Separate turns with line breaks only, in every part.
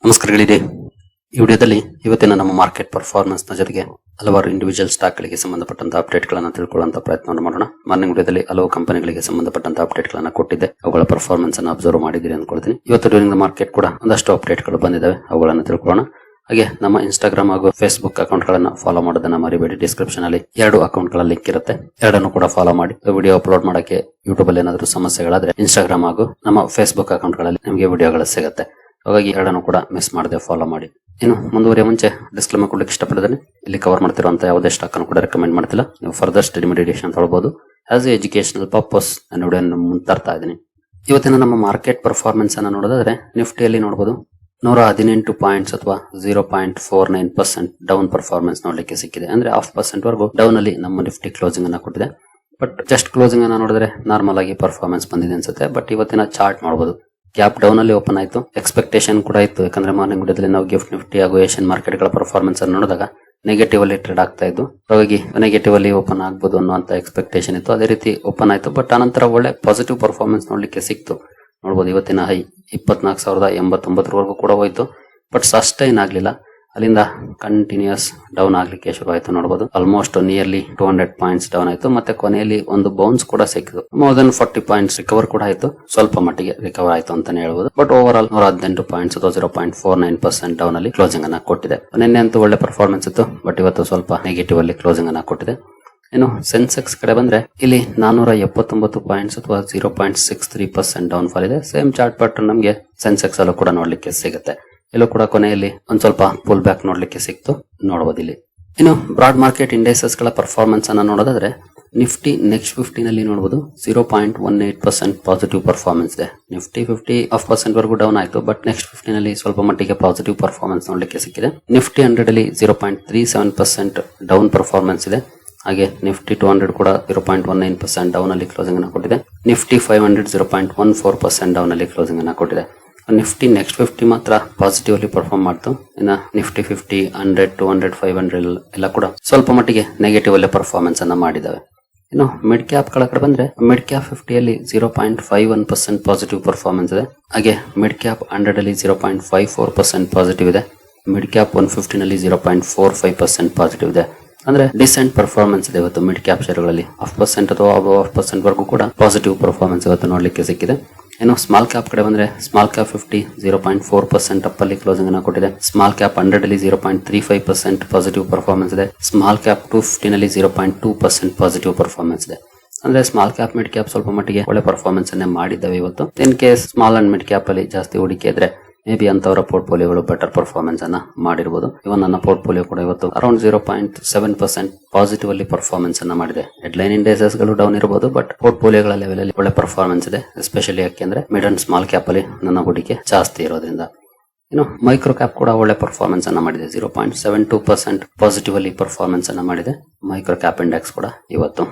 ನಮಸ್ಕಾರಗಳಿದೆ. ಈ ವಿಡಿಯೋದಲ್ಲಿ ಇವತ್ತಿನ ನಮ್ಮ ಮಾರ್ಕೆಟ್ ಪರ್ಫಾರ್ಮೆನ್ಸ್ ನ ಜೊತೆಗೆ ಹಲವಾರು ಇಂಡಿವಿಜುವಲ್ ಸ್ಟಾಕ್ ಗಳಿಗೆ ಸಂಬಂಧಪಟ್ಟಂತ ಅಪ್ಡೇಟ್ ಗಳನ್ನ ತಿಳ್ಕೊಳ್ಳುವಂತ ಪ್ರಯತ್ನವನ್ನು ಮಾಡೋಣ. ಮಾರ್ನಿಂಗ್ ವಿಡಿಯೋದಲ್ಲಿ ಹಲವು ಕಂಪನಿಗಳಿಗೆ ಸಂಬಂಧಪಟ್ಟಂತ ಅಪ್ಡೇಟ್ ಗಳನ್ನ ಕೊಟ್ಟಿದ್ದೆ, ಅವುಗಳ ಪರ್ಫಾರ್ಮೆನ್ಸ್ ಅನ್ನು ಅಬ್ಸರ್ವ್ ಮಾಡಿದಿರಿ ಅನ್ಕೊಳ್ತೀನಿ. ಇವತ್ತು ಡ್ಯೂರಿಂಗ್ ದ ಮಾರ್ಕೆಟ್ ಕೂಡ ಒಂದಷ್ಟು ಅಪ್ಡೇಟ್ ಗಳು ಬಂದಿದ್ದಾವೆ, ಅವುಗಳನ್ನು ತಿಳ್ಕೊಳ್ಳೋಣ. ಹಾಗೆ ನಮ್ಮ ಇನ್ಸ್ಟಾಗ್ರಾಮ್ ಹಾಗೂ ಫೇಸ್ಬುಕ್ ಅಕೌಂಟ್ ಗಳನ್ನ ಫಾಲೋ ಮಾಡೋದನ್ನ ಮರಿಬೇಡಿ. ಡಿಸ್ಕ್ರಿಪ್ಷನ್ ಅಲ್ಲಿ 2 ಅಕೌಂಟ್ ಗಳ ಲಿಂಕ್ ಇರುತ್ತೆ, ಎರಡನ್ನು ಕೂಡ ಫಾಲೋ ಮಾಡಿ. ವಿಡಿಯೋ ಅಪ್ಲೋಡ್ ಮಾಡಕ್ಕೆ ಯೂಟ್ಯೂಬ್ ಅಲ್ಲಿ ಏನಾದರೂ ಸಮಸ್ಯೆಗಳಾದ್ರೆ ಇನ್ಸ್ಟಾಗ್ರಾಮ್ ಹಾಗೂ ನಮ್ಮ ಫೇಸ್ಬುಕ್ ಅಕೌಂಟ್ ಗಳಲ್ಲಿ ನಿಮಗೆ ವಿಡಿಯೋಗಳು ಸಿಗುತ್ತೆ. ಹಾಗಾಗಿ ಎರಡನ್ನು ಕೂಡ ಮಿಸ್ ಮಾಡದೆ ಫಾಲೋ ಮಾಡಿ. ಇನ್ನು ಮುಂದುವರಿಯ ಮುಂಚೆ ಡಿಸ್ಕ್ಲೇಮರ್ ಕೊಡ್ಲಿಕ್ಕೆ ಇಷ್ಟಪಡ್ತೀನಿ. ಇಲ್ಲಿ ಕವರ್ ಮಾಡ್ತಿರುವಂತ ಯಾವುದೇ ಸ್ಟಾಕ್ ಅನ್ನು ಕೂಡ ರೆಕಮೆಂಡ್ ಮಾಡ್ತಿಲ್ಲ. ನೀವು ಫರ್ದರ್ ಸ್ಟಡಿ ಮೆಡಿಟೇಷನ್ ತಗೊಳ್ಬಹುದು. ಆಸ್ ಎ ಎಜುಕೇಶನಲ್ ಪರ್ಪಸ್ ನಾನು ವಿಡಿಯೋನ ಮುಂತರ್ತಾ ಇದ್ದೀನಿ. ಇವತ್ತಿನ ನಮ್ಮ ಮಾರ್ಕೆಟ್ ಪರ್ಫಾರ್ಮೆನ್ಸ್ ಅನ್ನು ನೋಡೋದಾದ್ರೆ ನಿಫ್ಟಿಯಲ್ಲಿ ನೋಡಬಹುದು 118 ಪಾಯಿಂಟ್ಸ್ ಅಥವಾ 0.49% ಡೌನ್ ಪರ್ಫಾರ್ಮೆನ್ಸ್ ನೋಡ್ಲಿಕ್ಕೆ ಸಿಕ್ಕಿದೆ. ಅಂದ್ರೆ 0.5% ವರೆಗೂ ಡೌನ್ ಅಲ್ಲಿ ನಮ್ಮ ನಿಫ್ಟಿ ಕ್ಲೋಸಿಂಗ್ ಅನ್ನ ಕೊಟ್ಟಿದೆ. ಬಟ್ ಜಸ್ಟ್ ಕ್ಲೋಸಿಂಗ್ ಅನ್ನ ನೋಡಿದ್ರೆ ನಾರ್ಮಲ್ ಆಗಿ ಪರ್ಫಾರ್ಮೆನ್ಸ್ ಬಂದಿದೆ ಅನ್ಸುತ್ತೆ. ಬಟ್ ಇವತ್ತಿನ ಚಾರ್ಟ್ ನೋಡಬಹುದು, ಗ್ಯಾಪ್ ಡೌನ್ ಅಲ್ಲಿ ಓಪನ್ ಆಯ್ತು. ಎಕ್ಸ್ಪೆಕ್ಟೇಷನ್ ಕೂಡ ಇತ್ತು, ಯಾಕಂದ್ರೆ ಮಾರ್ನಿಂಗ್ ವಿಡಿಯೋದಲ್ಲಿ ನಾವು ಗಿಫ್ಟ್ ನಿಫ್ಟಿ ಹಾಗೂ ಏಷ್ಯನ್ ಮಾರ್ಕೆಟ್ ಗಳ ಪರ್ಫಾರ್ಮೆನ್ಸ್ ಅನ್ನು ನೋಡಿದಾಗ ನೆಗೆಟಿವ್ ಅಲ್ಲಿ ಟ್ರೇಡ್ ಆಗ್ತಾ ಇದ್ದು, ಹಾಗಾಗಿ ನೆಗೆಟಿವ್ ಅಲ್ಲಿ ಓಪನ್ ಆಗಬಹುದು ಅನ್ನುವಂತ ಎಕ್ಸ್ಪೆಕ್ಟೇಷನ್ ಇತ್ತು. ಅದೇ ರೀತಿ ಓಪನ್ ಆಯ್ತು. ಬಟ್ ಆನಂತರ ಒಳ್ಳೆ ಪಾಸಿಟಿವ್ ಪರ್ಫಾರ್ಮೆನ್ಸ್ ನೋಡ್ಲಿಕ್ಕೆ ಸಿಕ್ತು. ನೋಡಬಹುದು ಇವತ್ತಿನ ಹೈ 24,089 ವರೆಗೂ ಕೂಡ ಹೋಯ್ತು. ಬಟ್ ಸಸ್ಟೈನ್ ಆಗ್ಲಿಲ್ಲ. ಅಲ್ಲಿಂದ ಕಂಟಿನ್ಯೂಸ್ ಡೌನ್ ಆಗ್ಲಿಕ್ಕೆ ಶುರು ಆಯ್ತು. ನೋಡಬಹುದು ಆಲ್ಮೋಸ್ಟ್ ನಿಯರ್ಲಿ 200 ಪಾಯಿಂಟ್ಸ್ ಡೌನ್ ಆಯ್ತು. ಮತ್ತೆ ಕೊನೆಯಲ್ಲಿ ಒಂದು ಬೌನ್ಸ್ ಕೂಡ ಸಿಕ್ಕಿತು. ಮೋರ್ ದನ್ 40 ಪಾಯಿಂಟ್ಸ್ ರಿಕವರ್ ಕೂಡ ಆಯ್ತು. ಸ್ವಲ್ಪ ಮಟ್ಟಿಗೆ ರಿಕವರ್ ಆಯ್ತು ಅಂತಾನೆ ಹೇಳ್ಬಹುದು. ಬಟ್ ಓವರ್ ಆಲ್ 118 ಪಾಯಿಂಟ್ಸ್ ಅಥವಾ 0.49% ಡೌನ್ ಅಲ್ಲಿ ಕ್ಲೋಸಿಂಗ್ ಅನ್ನ ಕೊಟ್ಟಿದೆ. ನಿನ್ನೆ ಅಂತೂ ಒಳ್ಳೆ ಪರ್ಫಾರ್ಮೆನ್ಸ್ ಇತ್ತು, ಬಟ್ ಇವತ್ತು ಸ್ವಲ್ಪ ನೆಗೆಟಿವ್ ಅಲ್ಲಿ ಕ್ಲೋಸಿಂಗ್ ಅನ್ನ ಕೊಟ್ಟಿದೆ. ಇನ್ನು ಸೆನ್ಸೆಕ್ಸ್ ಕಡೆ ಬಂದ್ರೆ ಇಲ್ಲಿ 479 ಪಾಯಿಂಟ್ಸ್ ಅಥವಾ 0.63% ಡೌನ್ ಫಾಲ್ ಇದೆ. ಸೇಮ್ ಚಾರ್ಟ್ ಪ್ಯಾಟರ್ನ್ ನಮಗೆ ಸೆನ್ಸೆಕ್ಸ್ ಅಲ್ಲೂ ಕೂಡ ನೋಡ್ಲಿಕ್ಕೆ ಸಿಗುತ್ತೆ. ಇಲ್ಲೂ ಕೂಡ ಕೊನೆಯಲ್ಲಿ ಒಂದ್ ಸ್ವಲ್ಪ ಪುಲ್ ಬ್ಯಾಕ್ ನೋಡ್ಲಿಕ್ಕೆ ಸಿಕ್ತು, ನೋಡಬಹುದು ಇಲ್ಲಿ. ಇನ್ನು ಬ್ರಾಡ್ ಮಾರ್ಕೆಟ್ ಇಂಡೈಸಸ್ ಗಳ ಪರ್ಫಾರ್ಮೆನ್ಸ್ ಅನ್ನ ನೋಡೋದಾದ್ರೆ ನಿಫ್ಟಿ ನೆಕ್ಸ್ಟ್ 50 ನಲ್ಲಿ ನೋಡಬಹುದು 0.18% ಪಾಸಿಟಿವ್ ಪರ್ಫಾರ್ಮೆನ್ಸ್ ಇದೆ. ನಿಫ್ಟಿ 50% ವರೆಗೂ ಡೌನ್ ಆಯ್ತು, ಬಟ್ ನೆಕ್ಸ್ಟ್ 50 ನಲ್ಲಿ ಸ್ವಲ್ಪ ಮಟ್ಟಿಗೆ ಪಾಸಿಟಿವ್ ಪರ್ಫಾರ್ಮೆನ್ಸ್ ನೋಡ್ಲಿಕ್ಕೆ ಸಿಕ್ಕಿದೆ. ನಿಫ್ಟಿ 100 ಅಲ್ಲಿ 0.37% ಡೌನ್ ಪರ್ಫಾರ್ಮೆನ್ಸ್ ಇದೆ. ಹಾಗೆ ನಿಫ್ಟಿ 200 ಕೂಡ 0.19% ಡೌನ್ ಅಲ್ಲಿ ಕ್ಲೋಸಿಂಗ್ ಅನ್ನ ಕೊಟ್ಟಿದೆ. ನಿಫ್ಟಿ 500 0.14% ಡೌನ್ ಅಲ್ಲಿ ಕ್ಲೋಸಿಂಗ್ ಅನ್ನ ಕೊಟ್ಟಿದೆ. ನಿಫ್ಟಿ ನೆಕ್ಸ್ಟ್ 50 ಮಾತ್ರ ಪಾಸಿಟಿವ್ ಅಲ್ಲಿ ಪರ್ಫಾರ್ಮ್ ಮಾಡ್ತು. ಇನ್ನು ನಿಫ್ಟಿ 50, 100, 200, 500 ಎಲ್ಲ ಕೂಡ ಸ್ವಲ್ಪ ಮಟ್ಟಿಗೆ ನೆಗೆಟಿವ್ ಅಲ್ಲಿ ಪರ್ಫಾರ್ಮೆನ್ಸ್ ಅನ್ನ ಮಾಡಿದಾವೆ. ಇನ್ನು ಮಿಡ್ ಕ್ಯಾಪ್ ಗಳ ಕಡೆ ಬಂದ್ರೆ ಮಿಡ್ ಕ್ಯಾಪ್ 50 ಅಲ್ಲಿ 0.51% ಪಾಸಿಟಿವ್ ಪರ್ಫಾರ್ಮೆನ್ಸ್ ಇದೆ. ಹಾಗೆ ಮಿಡ್ ಕ್ಯಾಪ್ 100 ಅಲ್ಲಿ 0.54% ಪಾಸಿಟಿವ್ ಇದೆ. ಮಿಡ್ ಕ್ಯಾಪ್ 150 ನಲ್ಲಿ 0.45% ಪಾಸಿಟಿವ್ ಇದೆ. ಅಂದ್ರೆ ಡಿಸೆಂಟ್ ಪರ್ಫಾರ್ಮೆನ್ಸ್ ಇದೆ ಇವತ್ತು ಮಿಡ್ ಕ್ಯಾಪ್ ಶೇರುಗಳಲ್ಲಿ. 0.5% ಅಥವಾ 0.5% ವರೆಗೂ ಕೂಡ ಪಾಸಿಟಿವ್ ಪರ್ಫಾರ್ಮೆನ್ಸ್ ಇವತ್ತು ನೋಡ್ಲಿಕ್ಕೆ ಸಿಕ್ಕಿದೆ. ಇನ್ನು ಸ್ಮಾಲ್ ಕ್ಯಾಪ್ ಕಡೆ ಬಂದ್ರೆ ಸ್ಮಾಲ್ ಕ್ಯಾಪ್ 50 0.4% ಅಪ್ ಅಲ್ಲಿ ಕ್ಲೋಸಿಂಗ್ ಅನ್ನ ಕೊಟ್ಟಿದೆ. ಸ್ಮಾಲ್ ಕ್ಯಾಪ್ 100 ಅಲ್ಲಿ 0.35% ಪಾಸಿಟಿವ್ ಪರ್ಫಾರ್ಮೆನ್ಸ್ ಇದೆ. ಸ್ಮಾಲ್ ಕ್ಯಾಪ್ 250 ನಲ್ಲಿ 0.2% ಪಾಸಿಟಿವ್ ಪರ್ಫಾರ್ಮೆನ್ಸ್ ಇದೆ. ಅಂದ್ರೆ ಸ್ಮಾಲ್ ಕ್ಯಾಪ್ ಮಿಡ್ ಕ್ಯಾಪ್ ಸ್ವಲ್ಪ ಮಟ್ಟಿಗೆ ಒಳ್ಳೆ ಪರ್ಫಾರ್ಮೆನ್ಸ್ ಅನ್ನೇ ಮಾಡಿದ್ದಾವೆ ಇವತ್ತು. In case small and mid cap ಅಲ್ಲಿ ಜಾಸ್ತಿ ಹೂಡಿಕೆ ಇದ್ರೆ ಮೇ ಬಿ ಅಂತವರ ಪೋರ್ಟ್ಫೋಲಿಯೋಗಳು ಬೆಟರ್ ಪರ್ಫಾರ್ಮೆನ್ಸ್ ಅನ್ನ ಮಾಡಿರಬಹುದು. ಇವನ್ ನನ್ನ ಪೋರ್ಟ್ಫೋಲಿಯೋ ಕೂಡ ಇವತ್ತು ಅರೌಂಡ್ 0.7% ಪಾಸಿಟಿವ್ ಅಲ್ಲಿ ಪರ್ಫಾರ್ಮೆನ್ಸ್ ಅನ್ನ ಮಾಡಿದೆ. ಹೆಡ್ಲೈನ್ ಇಂಡೈಸಸ್ ಗಳು ಡೌನ್ ಇರಬಹುದು, ಬಟ್ ಪೋರ್ಟ್ಫೋಲಿಯೋಗಳ ಲೆವೆಲ್ ಅಲ್ಲಿ ಒಳ್ಳೆ ಪರ್ಫಾರ್ಮೆನ್ಸ್ ಇದೆ. ಎಸ್ಪೆಷಲಿ ಯಾಕೆಂದ್ರೆ ಮಿಡ್ ಅಂಡ್ ಸ್ಮಾಲ್ ಕ್ಯಾಪ್ ಅಲ್ಲಿ ನನ್ನ ಹೂಡಿಕೆ ಜಾಸ್ತಿ ಇರೋದ್ರಿಂದ. ಇನ್ನು ಮೈಕ್ರೋ ಕ್ಯಾಪ್ ಕೂಡ ಒಳ್ಳೆ ಪರ್ಫಾರ್ಮೆನ್ಸ್ ಅನ್ನ ಮಾಡಿದೆ. 0.72% ಪಾಸಿಟಿವ್ ಅಲ್ಲಿ ಪರ್ಫಾರ್ಮೆನ್ಸ್ ಅನ್ನ ಮಾಡಿದೆ ಮೈಕ್ರೋ ಕ್ಯಾಪ್ ಇಂಡೆಕ್ಸ್ ಕೂಡ ಇವತ್ತು.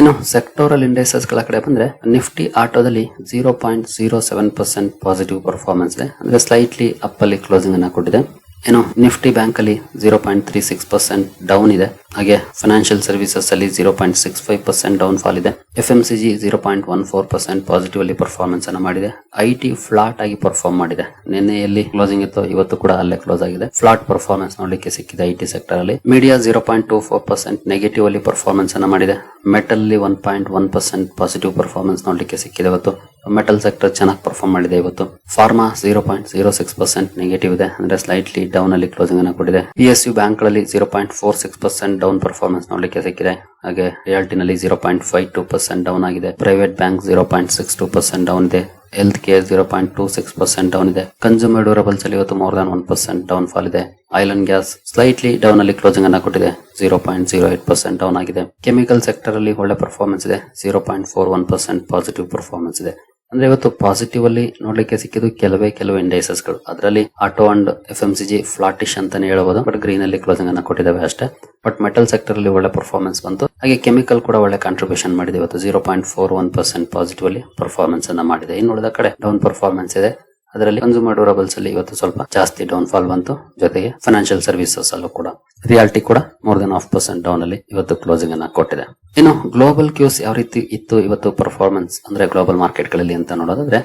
ಇನ್ನು ಸೆಕ್ಟೋರಲ್ ಇಂಡೈಸಸ್ ಗಳ ಕಡೆ ಬಂದ್ರೆ ನಿಫ್ಟಿ ಆಟೋದಲ್ಲಿ 0.07% ಪಾಸಿಟಿವ್ ಪರ್ಫಾರ್ಮೆನ್ಸ್ ಇದೆ. ಅಂದ್ರೆ ಸ್ಲೈಟ್ಲಿ ಅಪ್ ಅಲ್ಲಿ ಕ್ಲೋಸಿಂಗ್ ಅನ್ನ ಕೊಟ್ಟಿದೆ. ಇನ್ನು ನಿಫ್ಟಿ ಬ್ಯಾಂಕ್ ಅಲ್ಲಿ 0.36% ಡೌನ್ ಇದೆ. ಹಾಗೆ ಫೈನಾನ್ಷಿಯಲ್ ಸರ್ವಿಸಸ್ ಅಲ್ಲಿ 0.65% ಡೌನ್ ಫಾಲ್ ಇದೆ. FMCG 0.14% ಪಾಸಿಟಿವ್ ಅಲ್ಲಿ ಪರ್ಫಾರ್ಮೆನ್ಸ್ ಅನ್ನ ಮಾಡಿದೆ. IT ಫ್ಲಾಟ್ ಆಗಿ ಪರ್ಫಾರ್ಮ್ ಮಾಡಿದೆ. ನಿನ್ನೆಯಲ್ಲಿ ಕ್ಲೋಸಿಂಗ್ ಇತ್ತು, ಇವತ್ತು ಕೂಡ ಅಲ್ಲೇ ಕ್ಲೋಸ್ ಆಗಿದೆ. ಫ್ಲಾಟ್ ಪರ್ಫಾರ್ಮೆನ್ಸ್ ನೋಡ್ಲಿಕ್ಕೆ ಸಿಕ್ಕಿದೆ IT ಸೆಕ್ಟರ್ ಅಲ್ಲಿ. ಮೀಡಿಯಾ 0.24% ನೆಗೆಟಿವ್ ಅಲ್ಲಿ ಪರ್ಫಾರ್ಮೆನ್ಸ್ ಅನ್ನ ಮಾಡಿದೆ. ಮೆಟಲ್ ಅಲ್ಲಿ 1.1% ಪಾಸಿಟಿವ್ ಪರ್ಫಾರ್ಮೆನ್ಸ್ ನೋಡ್ಲಿಕ್ಕೆ ಸಿಕ್ಕಿದೆ ಇವತ್ತು. ಮೆಟಲ್ ಸೆಕ್ಟರ್ ಚೆನ್ನಾಗಿ ಪರ್ಫಾರ್ಮ್ ಮಾಡಿದೆ ಇವತ್ತು. ಫಾರ್ಮಾ 0.06% ನೆಗೆಟಿವ್ ಇದೆ, ಅಂದ್ರೆ ಸ್ಲೈಟ್ಲಿ ಡೌನ್ ಅಲ್ಲಿ ಕ್ಲೋಸಿಂಗ್ ಅನ್ನು ಕೊಟ್ಟಿದೆ. PSU ಬ್ಯಾಂಕ್ ಗಳಲ್ಲಿ 0.46% ಡೌನ್ ಪರ್ಫಾರ್ಮೆನ್ಸ್ ನೋಡ್ಲಿಕ್ಕೆ ಸಿಕ್ಕಿದೆ. ಹಾಗೆ ರಿಯಾಲ್ಟಿನಲ್ಲಿ 0.52% ಡೌನ್ ಆಗಿದೆ. ಪ್ರೈವೇಟ್ ಬ್ಯಾಂಕ್ 0.62% ಡೌನ್ ಇದೆ. ಹೆಲ್ತ್ ಕೇರ್ 0.26% ಡೌನ್ ಇದೆ. ಕನ್ಸ್ಯೂಮರ್ ಡ್ಯೂರಬಲ್ಸ್ ಅಲ್ಲಿ ಇವತ್ತು ಮೋರ್ ದನ್ 1% ಡೌನ್ ಫಾಲ್ ಇದೆ. Oil and gas slightly down ಅಲ್ಲಿ ಕ್ಲೋಸಿಂಗ್ ಅನ್ನ ಕೊಟ್ಟಿದೆ. 0.08% ಡೌನ್ ಆಗಿದೆ. ಕೆಮಿಕಲ್ ಸೆಕ್ಟರ್ ಅಲ್ಲಿ ಒಳ್ಳೆ ಪರ್ಫಾರ್ಮೆನ್ಸ್ ಇದೆ. 0.41% ಪಾಸಿಟಿವ್ ಪರ್ಫಾರ್ಮೆನ್ಸ್ ಇದೆ. ಅಂದ್ರೆ ಇವತ್ತು ಪಾಸಿಟಿವ್ ಅಲ್ಲಿ ನೋಡ್ಲಿಕ್ಕೆ ಸಿಕ್ಕಿದ್ದು ಕೆಲವು ಇಂಡೈಸಸ್ ಗಳು. ಅದರಲ್ಲಿ ಆಟೋ ಅಂಡ್ FMCG ಫ್ಲಾಟಿಶ್ ಅಂತಾನೆ ಹೇಳಬಹುದು, ಬಟ್ ಗ್ರೀನ್ ಅಲ್ಲಿ ಕ್ಲೋಸಿಂಗ್ ಅನ್ನ ಕೊಟ್ಟಿದ್ದಾವೆ ಅಷ್ಟೇ. ಬಟ್ ಮೆಟಲ್ ಸೆಕ್ಟರ್ ಅಲ್ಲಿ ಒಳ್ಳೆ ಪರ್ಫಾರ್ಮೆನ್ಸ್ ಬಂತು. ಹಾಗೆ ಕೆಮಿಕಲ್ ಕೂಡ ಒಳ್ಳೆ ಕಾಂಟ್ರಿಬ್ಯೂಷನ್ ಮಾಡಿದೆ ಇವತ್ತು. 0.41% ಪಾಸಿಟಿವ್ ಅಲ್ಲಿ ಪರ್ಫಾರ್ಮೆನ್ಸ್ ಅನ್ನ ಮಾಡಿದೆ. ಇನ್ನು ಉಳಿದ ಕಡೆ ಡೌನ್ ಪರ್ಫಾರ್ಮೆನ್ಸ್ ಇದೆ. ಅದರಲ್ಲಿ ಕನ್ಸ್ಯೂಮರ್ ಡ್ಯೂರಬಲ್ಸ್ ಅಲ್ಲಿ ಇವತ್ತು ಸ್ವಲ್ಪ ಜಾಸ್ತಿ ಡೌನ್ ಫಾಲ್ ಬಂತು. ಜೊತೆಗೆ ಫೈನಾನ್ಷಿಯಲ್ ಸರ್ವಿಸಸ್ ಅಲ್ಲೂ ಕೂಡ ರಿಯಾಲ್ಟಿ ಕೂಡ ಮೋರ್ ದನ್ 0.5% ಡೌನ್ ಅಲ್ಲಿ ಇವತ್ತು ಕ್ಲೋಸಿಂಗ್ ಅನ್ನ ಕೊಟ್ಟಿದೆ. ಇನ್ನು ಗ್ಲೋಬಲ್ ಕ್ಯೂಸ್ ಯಾವ ರೀತಿ ಇತ್ತು ಇವತ್ತು ಪರ್ಫಾರ್ಮೆನ್ಸ್ ಅಂದ್ರೆ ಗ್ಲೋಬಲ್ ಮಾರ್ಕೆಟ್ ಗಳಲ್ಲಿ ಅಂತ ನೋಡೋದಾದ್ರೆ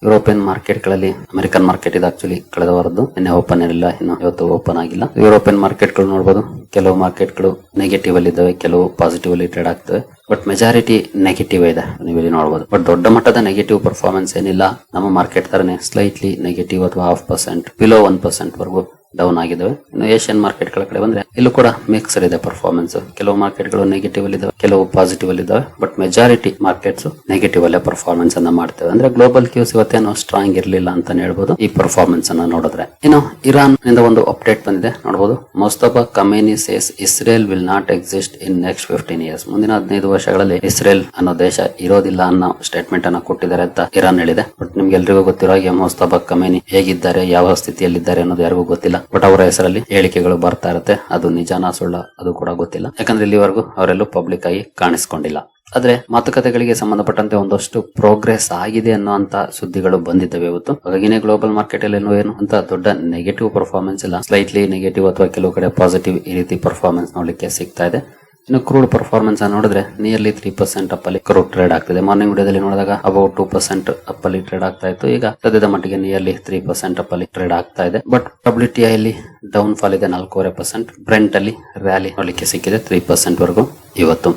ಯುರೋಪಿಯನ್ ಮಾರ್ಕೆಟ್ಗಳಲ್ಲಿ ಅಮೆರಿಕನ್ ಮಾರ್ಕೆಟ್ ಇದು ಆಕ್ಚುಲಿ ಕಳೆದ ವಾರದ್ದು, ನಿನ್ನೆ ಓಪನ್ ಇರಲಿಲ್ಲ, ಇನ್ನು ಇವತ್ತು ಓಪನ್ ಆಗಿಲ್ಲ. ಯುರೋಪಿಯನ್ ಮಾರ್ಕೆಟ್ಗಳು ನೋಡಬಹುದು, ಕೆಲವು ಮಾರ್ಕೆಟ್ಗಳು ನೆಗೆಟಿವ್ ಅಲ್ಲಿ ಇದಾವೆ, ಕೆಲವು ಪಾಸಿಟಿವ್ ಅಲ್ಲಿ ಟ್ರೇಡ್ ಆಗ್ತವೆ. ಬಟ್ ಮೆಜಾರಿಟಿ ನೆಗೆಟಿವ್ ಇದೆ, ನೀವು ಇಲ್ಲಿ ನೋಡಬಹುದು. ಬಟ್ ದೊಡ್ಡ ಮಟ್ಟದ ನೆಗೆಟಿವ್ ಪರ್ಫಾರ್ಮೆನ್ಸ್ ಏನಿಲ್ಲ. ನಮ್ಮ ಮಾರ್ಕೆಟ್ ತರನೇ ಸ್ಲೈಟ್ಲಿ ನೆಗೆಟಿವ್ ಅಥವಾ 0.5% ಬಿಲೋ 1% ವರೆಗೂ ಡೌನ್ ಆಗಿದ್ದಾವೆ. ಇನ್ನು ಏಷ್ಯನ್ ಮಾರ್ಕೆಟ್ ಗಳ ಕಡೆ ಬಂದ್ರೆ ಇಲ್ಲೂ ಕೂಡ ಮಿಕ್ಸ್ಡ್ ಇದೆ ಪರ್ಫಾರ್ಮೆನ್ಸ್. ಕೆಲವು ಮಾರ್ಕೆಟ್ ಗಳು ನೆಗೆಟಿವ್ ಅಲ್ಲಿ ಇದಾವೆ, ಕೆಲವು ಪಾಸಿಟಿವ್ ಅಲ್ಲಿ ಇದಾವೆ. ಬಟ್ ಮೆಜಾರಿಟಿ ಮಾರ್ಕೆಟ್ಸ್ ನೆಗೆಟಿವ್ ಅಲ್ಲೇ ಪರ್ಫಾರ್ಮೆನ್ಸ್ ಅನ್ನ ಮಾಡ್ತೇವೆ. ಅಂದ್ರೆ ಗ್ಲೋಬಲ್ ಕ್ಯೂಸ್ ಇವತ್ತೇನು ಸ್ಟ್ರಾಂಗ್ ಇರಲಿಲ್ಲ ಅಂತ ಹೇಳ್ಬೋದು ಈ ಪರ್ಫಾರ್ಮೆನ್ಸ್ ಅನ್ನ ನೋಡಿದ್ರೆ. ಇನ್ನು ಇರಾನ್ ನಿಂದ ಒಂದು ಅಪ್ಡೇಟ್ ಬಂದಿದೆ ನೋಡಬಹುದು. Mostafa Khamenei says Israel will not exist in next 15 years. ಮುಂದಿನ 15 ವರ್ಷಗಳಲ್ಲಿ ಇಸ್ರೇಲ್ ಅನ್ನೋ ದೇಶ ಇರೋದಿಲ್ಲ ಅನ್ನೋ ಸ್ಟೇಟ್ಮೆಂಟ್ ಅನ್ನ ಕೊಟ್ಟಿದ್ದಾರೆ ಅಂತ ಇರಾನ್ ಹೇಳಿದೆ. ಬಟ್ ನಿಮ್ಗೆ ಎಲ್ರಿಗೂ ಗೊತ್ತಿರೋ ಹಾಗೆ ಮೊಸ್ತಫಾ ಖಮೇನಿ ಹೇಗಿದ್ದಾರೆ, ಯಾವ ಸ್ಥಿತಿಯಲ್ಲಿದ್ದಾರೆ ಅನ್ನೋದು ಯಾರಿಗೂ ಗೊತ್ತಿಲ್ಲ. ಬಟ್ ಅವರ ಹೆಸರಲ್ಲಿ ಹೇಳಿಕೆಗಳು ಬರ್ತಾ ಇರುತ್ತೆ, ಅದು ನಿಜಾನ ಸುಳ್ಳ ಅದು ಕೂಡ ಗೊತ್ತಿಲ್ಲ. ಯಾಕಂದ್ರೆ ಇಲ್ಲಿವರೆಗೂ ಅವರೆಲ್ಲೂ ಪಬ್ಲಿಕ್ ಆಗಿ ಕಾಣಿಸ್ಕೊಂಡಿಲ್ಲ. ಆದ್ರೆ ಮಾತುಕತೆಗಳಿಗೆ ಸಂಬಂಧಪಟ್ಟಂತೆ ಒಂದಷ್ಟು ಪ್ರೋಗ್ರೆಸ್ ಆಗಿದೆ ಅನ್ನೋಂತ ಸುದ್ದಿಗಳು ಬಂದಿದ್ದಾವೆ ಇವತ್ತು. ಹಾಗಾಗಿನೇ ಗ್ಲೋಬಲ್ ಮಾರ್ಕೆಟ್ ಅಲ್ಲಿ ಏನು ಅಂತ ದೊಡ್ಡ ನೆಗೆಟಿವ್ ಪರ್ಫಾರ್ಮೆನ್ಸ್ ಇಲ್ಲ, ಸ್ಲೈಟ್ಲಿ ನೆಗೆಟಿವ್ ಅಥವಾ ಕೆಲವು ಕಡೆ ಪಾಸಿಟಿವ್ ಈ ರೀತಿ ಪರ್ಫಾರ್ಮೆನ್ಸ್ ನೋಡ್ಲಿಕ್ಕೆ ಸಿಗ್ತಾ ಇದೆ. ಇನ್ನು ಕ್ರೂಡ್ ಪರ್ಫಾರ್ಮೆನ್ಸ್ ನೋಡಿದ್ರೆ ನಿಯರ್ಲಿ 3% ಅಪ್ ಅಲ್ಲಿ ಕ್ರೂಡ್ ಟ್ರೇಡ್ ಆಗ್ತಿದೆ. ಮಾರ್ನಿಂಗ್ ವಿಡಿಯೋದಲ್ಲಿ ನೋಡಿದಾಗ ಅಬೌಟ್ 2% ಅಪ್ ಅಲ್ಲಿ ಟ್ರೇಡ್ ಆಗ್ತಾ ಇತ್ತು. ಈಗ ಸದ್ಯದ ಮಟ್ಟಿಗೆ ನಿಯರ್ಲಿ 3% ಅಪ್ ಅಲ್ಲಿ ಟ್ರೇಡ್ ಆಗ್ತಾ ಇದೆ. ಬಟ್ WTI ಅಲ್ಲಿ ಡೌನ್ ಫಾಲ್ ಇದೆ 4.5%. ಬ್ರೆಂಟ್ ಅಲ್ಲಿ ರ್ಯಾಲಿ ನೋಡ್ಲಿಕ್ಕೆ ಸಿಕ್ಕಿದೆ 3% ವರೆಗೂ ಇವತ್ತು.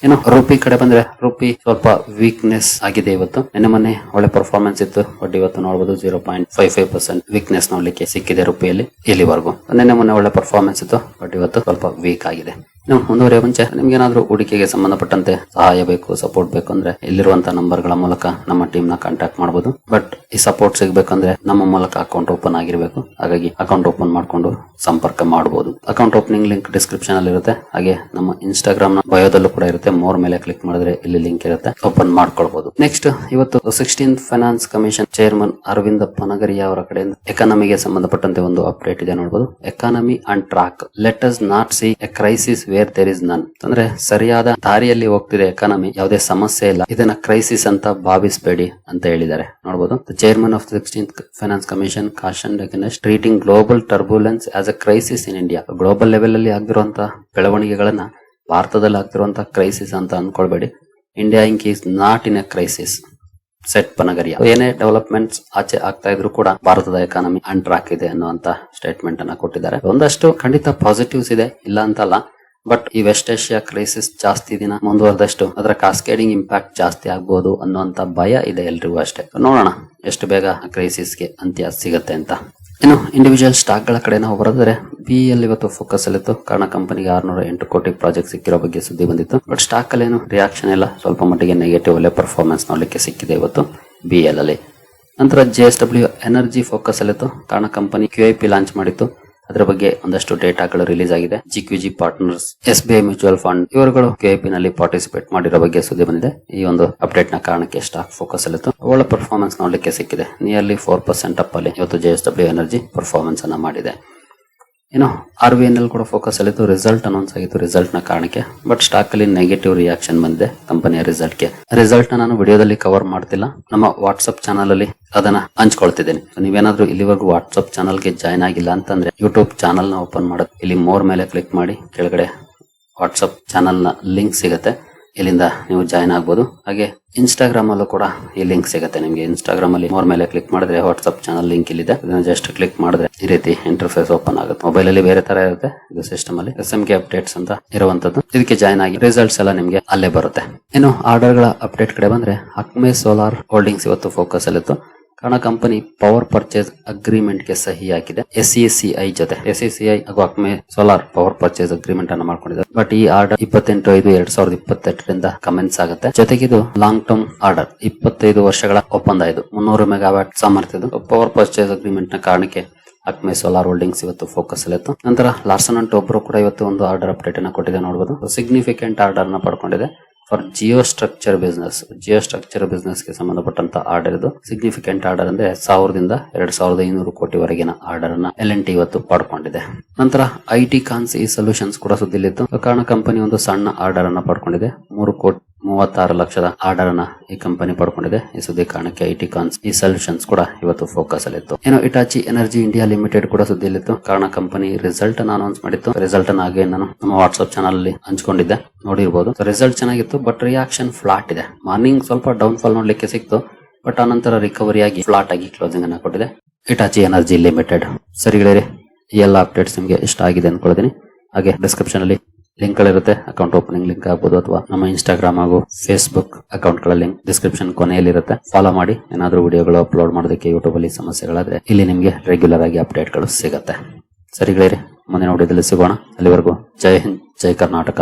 ಇನ್ನು ರೂಪಿ ಕಡೆ ಬಂದ್ರೆ ರೂಪಿ ಸ್ವಲ್ಪ ವೀಕ್ನೆಸ್ ಆಗಿದೆ ಇವತ್ತು. ಮೊನ್ನೆ ಒಳ್ಳೆ ಪರ್ಫಾರ್ಮೆನ್ಸ್ ಇತ್ತು, ಬಟ್ ಇವತ್ತು ನೋಡಬಹುದು 0.55% ವೀಕ್ನೆಸ್ ನೋಡ್ಲಿಕ್ಕೆ ಸಿಕ್ಕಿದೆ ರೂಪಿಯಲ್ಲಿ ಇಲ್ಲಿವರೆಗೂ. ಮೊನ್ನೆ ಒಳ್ಳೆ ಪರ್ಫಾರ್ಮೆನ್ಸ್ ಇತ್ತು, ಬಟ್ ಇವತ್ತು ಸ್ವಲ್ಪ ವೀಕ್ ಆಗಿದೆ. ಇನ್ನು ಮುಂದುವರಿಯ ಮುಂಚೆ ನಿಮ್ಗೆ ಏನಾದ್ರೂ ಹೂಡಿಕೆಗೆ ಸಂಬಂಧಪಟ್ಟಂತೆ ಸಹಾಯ ಬೇಕು, ಸಪೋರ್ಟ್ ಬೇಕು ಅಂದ್ರೆ ಇಲ್ಲಿರುವಂತಹ ನಂಬರ್ ಗಳ ಮೂಲಕ ನಮ್ಮ ಟೀಮ್ ನ ಕಾಂಟ್ಯಾಕ್ಟ್ ಮಾಡಬಹುದು. ಬಟ್ ಈ ಸಪೋರ್ಟ್ ಸಿಗಬೇಕಂದ್ರೆ ನಮ್ಮ ಮೂಲಕ ಅಕೌಂಟ್ ಓಪನ್ ಆಗಿರಬೇಕು. ಹಾಗಾಗಿ ಅಕೌಂಟ್ ಓಪನ್ ಮಾಡ್ಕೊಂಡು ಸಂಪರ್ಕ ಮಾಡಬಹುದು. ಅಕೌಂಟ್ ಓಪನಿಂಗ್ ಲಿಂಕ್ ಡಿಸ್ಕ್ರಿಪ್ಷನ್ ಅಲ್ಲಿ ಇರುತ್ತೆ, ಹಾಗೆ ನಮ್ಮ ಇನ್ಸ್ಟಾಗ್ರಾಮ್ ನ ಬಯೋದಲ್ಲೂ ಕೂಡ ಇರುತ್ತೆ. ಮೋರ್ ಮೇಲೆ ಕ್ಲಿಕ್ ಮಾಡಿದ್ರೆ ಇಲ್ಲಿ ಲಿಂಕ್ ಇರುತ್ತೆ, ಓಪನ್ ಮಾಡ್ಕೊಳ್ಬಹುದು. ನೆಕ್ಸ್ಟ್ ಇವತ್ತು 16th finance commission chairman Arvind Panagariya ಅವರ ಕಡೆಯಿಂದ ಎಕಾನಮಿಗೆ ಸಂಬಂಧಪಟ್ಟಂತೆ ಒಂದು ಅಪ್ಡೇಟ್ ಇದೆ ನೋಡಬಹುದು. Economy and track, let us not see a crisis where there is none. ಅಂದ್ರೆ ಸರಿಯಾದ ದಾರಿಯಲ್ಲಿ ಹೋಗ್ತಿದೆ ಎಕಾನಮಿ, ಯಾವುದೇ ಸಮಸ್ಯೆ ಇಲ್ಲ, ಇದನ್ನ ಕ್ರೈಸಿಸ್ ಅಂತ ಭಾವಿಸಬೇಡಿ ಅಂತ ಹೇಳಿದ್ದಾರೆ ನೋಡಬಹುದು. The chairman of 16th finance commission cautioned against treating global turbulence as a crisis in India. Global level ಅಲ್ಲಿ ಆಗಿರುವಂತಹ ಬೆಳವಣಿಗೆಗಳನ್ನ ಭಾರತದಲ್ಲಿ ಆಗ್ತಿರುವಂತಹ ಕ್ರೈಸಿಸ್ ಅಂತ ಅನ್ಕೊಳ್ಬೇಡಿ. India Inc is not in a crisis said Panagariya. ಏನೇ ಡೆವಲಪ್ಮೆಂಟ್ಸ್ ಆಚೆ ಆಗ್ತಾ ಇದ್ರು ಕೂಡ ಭಾರತದ ಎಕಾನಮಿ ಆನ್ ಟ್ರಾಕ್ ಇದೆ ಅನ್ನುವಂತ ಸ್ಟೇಟ್ಮೆಂಟ್ ಅನ್ನ ಕೊಟ್ಟಿದ್ದಾರೆ. ಒಂದಷ್ಟು ಖಂಡಿತ ಪಾಸಿಟಿವ್ಸ್ ಇದೆ, ಇಲ್ಲ ಅಂತಲ್ಲ. ಬಟ್ ಈ ವೆಸ್ಟ್ ಏಷ್ಯಾ ಕ್ರೈಸಿಸ್ ಜಾಸ್ತಿ ದಿನ ಮುಂದುವರೆದಷ್ಟು ಅದರ ಕಾಸ್ಕೇಡಿಂಗ್ ಇಂಪ್ಯಾಕ್ಟ್ ಜಾಸ್ತಿ ಆಗ್ಬಹುದು ಅನ್ನುವಂತ ಭಯ ಇದೆ ಎಲ್ರಿಗೂ ಅಷ್ಟೇ. ನೋಡೋಣ ಎಷ್ಟು ಬೇಗ ಕ್ರೈಸಿಸ್ಗೆ ಅಂತ್ಯ ಸಿಗುತ್ತೆ ಅಂತ. ಇನ್ನು ಇಂಡಿವಿಜುವಲ್ ಸ್ಟಾಕ್ ಗಳ ಕಡೆ ನಾವು ಬರೆದರೆ ಬಿಎಲ್ ಇವತ್ತು ಫೋಕಸ್ ಅಲ್ಲಿತ್ತು, ಕಾರಣ ಕಂಪನಿಗೆ 608 ಕೋಟಿ ಪ್ರಾಜೆಕ್ಟ್ ಸಿಕ್ಕಿರೋ ಬಗ್ಗೆ ಸುದ್ದಿ ಬಂದಿತ್ತು. ಬಟ್ ಸ್ಟಾಕ್ ಅಲ್ಲಿ ಏನು ರಿಯಾಕ್ಷನ್ ಇಲ್ಲ, ಸ್ವಲ್ಪ ಮಟ್ಟಿಗೆ ನೆಗೆಟಿವ್ ಅಲ್ಲೇ ಪರ್ಫಾರ್ಮೆನ್ಸ್ ನೋಡ್ಲಿಕ್ಕೆ ಸಿಕ್ಕಿದೆ ಇವತ್ತು ಬಿಎಲ್ ಅಲ್ಲಿ. ನಂತರ JSW ಎನರ್ಜಿ ಫೋಕಸ್ ಅಲ್ಲಿತ್ತು, ಕಾರಣ ಕಂಪನಿ QIP ಲಾಂಚ್ ಮಾಡಿತ್ತು. ಅದರ ಬಗ್ಗೆ ಒಂದಷ್ಟು ಡೇಟಾಗಳು ರಿಲೀಸ್ ಆಗಿದೆ. GQG partners, SBI mutual fund ಇವರುಗಳು QIP ನಲ್ಲಿ ಪಾರ್ಟಿಸಿಪೇಟ್ ಮಾಡಿರೋ ಬಗ್ಗೆ ಸುದ್ದಿ ಬಂದಿದೆ. ಈ ಒಂದು ಅಪ್ಡೇಟ್ ನ ಕಾರಣಕ್ಕೆ ಸ್ಟಾಕ್ ಫೋಕಸ್ ಅಲ್ಲಿತ್ತು, ಒಳ್ಳೆ ಪರ್ಫಾರ್ಮೆನ್ಸ್ ನೋಡ್ಲಿಕ್ಕೆ ಸಿಕ್ಕಿದೆ. ನಿಯರ್ಲಿ 4% ಅಪ್ ಅಲ್ಲಿ ಇವತ್ತು JSW ಎನರ್ಜಿ ಪರ್ಫಾರ್ಮೆನ್ಸ್ ಅನ್ನ ಮಾಡಿದೆ. ಇನ್ನು RVNL ಕೂಡ ಫೋಕಸ್ ಅಲ್ಲಿತ್ತು, ರಿಸಲ್ಟ್ ಅನೌನ್ಸ್ ಆಗಿತ್ತು, ರಿಸಲ್ಟ್ ನ ಕಾರಣಕ್ಕೆ. ಬಟ್ ಸ್ಟಾಕ್ ಅಲ್ಲಿ ನೆಗೆಟಿವ್ ರಿಯಾಕ್ಷನ್ ಬಂದಿದೆ ಕಂಪನಿಯ ರಿಸಲ್ಟ್ ಗೆ. ರಿಸಲ್ಟ್ ನ ನಾನು ವಿಡಿಯೋದಲ್ಲಿ ಕವರ್ ಮಾಡ್ತಿಲ್ಲ, ನಮ್ಮ ವಾಟ್ಸ್ಆಪ್ ಚಾನಲ್ ಅಲ್ಲಿ ಅದನ್ನ ಹಂಚ್ಕೊಳ್ತಿದ್ದೇನೆ. ನೀವೇನಾದ್ರೂ ಇಲ್ಲಿವರೆಗೂ ವಾಟ್ಸ್ಆಪ್ ಚಾನಲ್ ಗೆ ಜಾಯ್ನ್ ಆಗಿಲ್ಲ ಅಂತಂದ್ರೆ ಯೂಟ್ಯೂಬ್ ಚಾನಲ್ ನ ಓಪನ್ ಮಾಡೋದು, ಇಲ್ಲಿ ಮೋರ್ ಮೇಲೆ ಕ್ಲಿಕ್ ಮಾಡಿ ಕೆಳಗಡೆ ವಾಟ್ಸ್ಆಪ್ ಚಾನಲ್ ನ ಲಿಂಕ್ ಸಿಗುತ್ತೆ, ಇಲ್ಲಿಂದ ನೀವು ಜಾಯ್ನ್ ಆಗ್ಬೋದು. ಹಾಗೆ ಇನ್ಸ್ಟಾಗ್ರಾಮ್ ಅಲ್ಲೂ ಕೂಡ ಈ ಲಿಂಕ್ ಸಿಗುತ್ತೆ ನಿಮಗೆ. ಇನ್ಸ್ಟಾಗ್ರಾಮ್ ಅಲ್ಲಿ ಮೋರ್ ಮೇಲೆ ಕ್ಲಿಕ್ ಮಾಡಿದ್ರೆ ವಾಟ್ಸ್ಆಪ್ ಚಾನಲ್ ಲಿಂಕ್ ಇಲ್ಲಿದೆ, ಇದನ್ನ ಜಸ್ಟ್ ಕ್ಲಿಕ್ ಮಾಡಿದ್ರೆ ಈ ರೀತಿ ಇಂಟರ್ಫೇಸ್ ಓಪನ್ ಆಗುತ್ತೆ. ಮೊಬೈಲ್ ಅಲ್ಲಿ ಬೇರೆ ತರ ಇರುತ್ತೆ, ಇದು ಸಿಸ್ಟಮ್ ಅಲ್ಲಿ SMK ಅಪ್ಡೇಟ್ಸ್ ಅಂತ ಇರುವಂತದ್ದು. ಇದಕ್ಕೆ ಜಾಯ್ನ್ ಆಗಿ ರಿಸಲ್ಟ್ಸ್ ಎಲ್ಲ ನಿಮಗೆ ಅಲ್ಲೇ ಬರುತ್ತೆ. ಇನ್ನು ಆರ್ಡರ್ ಗಳ ಅಪ್ಡೇಟ್ ಕಡೆ ಬಂದ್ರೆ ಅಕ್ಮೆ ಸೋಲಾರ್ ಹೋಲ್ಡಿಂಗ್ಸ್ ಇವತ್ತು ಫೋಕಸ್ ಅಲ್ಲಿತ್ತು, ಕಾರಣ ಕಂಪನಿ ಪವರ್ ಪರ್ಚೇಸ್ ಅಗ್ರಿಮೆಂಟ್ ಗೆ ಸಹಿ ಹಾಕಿದೆ SECI ಜೊತೆ. SECI ಹಾಗೂ ಅಕ್ಮೆ ಸೋಲಾರ್ ಪವರ್ ಪರ್ಚೇಸ್ ಅಗ್ರಿಮೆಂಟ್ ಅನ್ನು ಮಾಡ್ಕೊಂಡಿದ್ದಾರೆ. ಬಟ್ ಈ ಆರ್ಡರ್ 28/5/2028 ಕಮೆನ್ಸ್ ಆಗುತ್ತೆ. ಜೊತೆಗೆ ಇದು ಲಾಂಗ್ ಟರ್ಮ್ ಆರ್ಡರ್, 25 ವರ್ಷಗಳ ಒಪ್ಪಂದ. ಇದು 300 ಮೆಗಾವ್ಯಾಟ್ ಸಾಮರ್ಥ್ಯದ ಪವರ್ ಪರ್ಚೇಸ್ ಅಗ್ರಿಮೆಂಟ್ ನ ಕಾರಣಕ್ಕೆ ಅಕ್ಮೆ ಸೋಲಾರ್ ಹೋಲ್ಡಿಂಗ್ಸ್ ಇವತ್ತು ಫೋಕಸ್ ಅಲ್ಲಿತ್ತು. ನಂತರ ಲಾರ್ಸನ್ ಅಂಡ್ ಟೊಬ್ರೋ ಕೂಡ ಇವತ್ತು ಒಂದು ಆರ್ಡರ್ ಅಪ್ಡೇಟ್ ಅನ್ನು ಕೊಟ್ಟಿದೆ ನೋಡಬಹುದು. ಸಿಗ್ನಿಫಿಕೆಂಟ್ ಆರ್ಡರ್ ನ ಪಡ್ಕೊಂಡಿದೆ ಫಾರ್ ಜಿಯೋ ಸ್ಟ್ರಕ್ಚರ್ ಬಿಸ್ನೆಸ್ ಗೆ ಸಂಬಂಧಪಟ್ಟಂತ ಆರ್ಡರ್ ಇದು. ಸಿಗ್ನಿಫಿಕೆಂಟ್ ಆರ್ಡರ್ ಅಂದ್ರೆ 1000ದಿಂದ 2500 ಕೋಟಿವರೆಗಿನ ಆರ್ಡರ್ ಅನ್ನ L&T ಇವತ್ತು ಪಡ್ಕೊಂಡಿದೆ. ನಂತರ IT ಕಾನ್ಸ್ ಈ ಸೊಲ್ಯೂಷನ್ಸ್ ಕೂಡ ಸುದ್ದಿಲಿತ್ತು, ಕಾರಣ ಕಂಪನಿ ಒಂದು ಸಣ್ಣ ಆರ್ಡರ್ ಅನ್ನ ಪಡ್ಕೊಂಡಿದೆ. 3,36,00,000 ಆರ್ಡರ್ ಅನ್ನ ಈ ಕಂಪನಿ ಪಡ್ಕೊಂಡಿದೆ. ಈ ಸುದ್ದಿ ಕಾರಣಕ್ಕೆ IT ಕಾನ್ಸ್ ಈ ಸೊಲ್ಯೂಷನ್ಸ್ ಕೂಡ ಇವತ್ತು ಫೋಕಸ್ ಅಲ್ಲಿತ್ತು. ಏನೋ ಇಟಾಚಿ ಎನರ್ಜಿ ಇಂಡಿಯಾ ಲಿಮಿಟೆಡ್ ಕೂಡ ಸುದ್ದಿಲಿತ್ತು, ಕಾರಣ ಕಂಪನಿ ರಿಸಲ್ಟ್ ಅನ್ನ ಅನೌನ್ಸ್ ಮಾಡಿತ್ತು. ರಿಸಲ್ಟ್ ಅನ್ನ ಹಾಗೆ ನಾನು ನಮ್ಮ ವಾಟ್ಸ್ಆಪ್ ಚಾನಲ್ ಅಲ್ಲಿ ಹಂಚ್ಕೊಂಡಿದ್ದೆ, ನೋಡಿರ್ಬೋದು. ರಿಸಲ್ಟ್ ಚೆನ್ನಾಗಿತ್ತು, ಬಟ್ ರಿಯಾಕ್ಷನ್ ಫ್ಲಾಟ್ ಇದೆ. ಮಾರ್ನಿಂಗ್ ಸ್ವಲ್ಪ ಡೌನ್ ಫಾಲ್ ನೋಡ್ಲಿಕ್ಕೆ ಸಿಕ್ತು, ಬಟ್ ಆನಂತರ ರಿಕವರಿ ಆಗಿ ಫ್ಲಾಟ್ ಆಗಿ ಕ್ಲೋಸಿಂಗ್ ಅನ್ನ ಕೊಟ್ಟಿದೆ ಹಿಟಾಚಿ ಎನರ್ಜಿ ಲಿಮಿಟೆಡ್. ಸರಿಗಳೇ, ಈ ಎಲ್ಲ ಅಪ್ಡೇಟ್ಸ್ ನಿಮಗೆ ಇಷ್ಟ ಆಗಿದೆ ಅನ್ಕೊಳ್ತೀನಿ. ಹಾಗೆ ಡಿಸ್ಕ್ರಿಪ್ಷನ್ ಅಲ್ಲಿ ಲಿಂಕ್ ಗಳಿರುತ್ತೆ. ಅಕೌಂಟ್ ಓಪನಿಂಗ್ ಲಿಂಕ್ ಆಗ್ಬೋದು ಅಥವಾ ನಮ್ಮ ಇನ್ಸ್ಟಾಗ್ರಾಮ್ ಹಾಗೂ ಫೇಸ್ಬುಕ್ ಅಕೌಂಟ್ ಗಳ ಲಿಂಕ್ ಡಿಸ್ಕ್ರಿಪ್ಷನ್ ಕೊನೆಯಲ್ಲಿರುತ್ತೆ. ಫಾಲೋ ಮಾಡಿ. ಏನಾದ್ರೂ ವಿಡಿಯೋಗಳು ಅಪ್ಲೋಡ್ ಮಾಡೋದಕ್ಕೆ ಯೂಟ್ಯೂಬ್ ಅಲ್ಲಿ ಸಮಸ್ಯೆಗಳಾದ್ರೆ ಇಲ್ಲಿ ನಿಮಗೆ ರೆಗ್ಯುಲರ್ ಆಗಿ ಅಪ್ಡೇಟ್ ಗಳು ಸಿಗುತ್ತೆ. ಸರಿಗಳೇ, ಮುಂದಿನ ವಿಡಿಯೋದಲ್ಲಿ ಸಿಗೋಣ. ಅಲ್ಲಿವರೆಗೂ ಜೈ ಹಿಂದ್, ಜೈ ಕರ್ನಾಟಕ.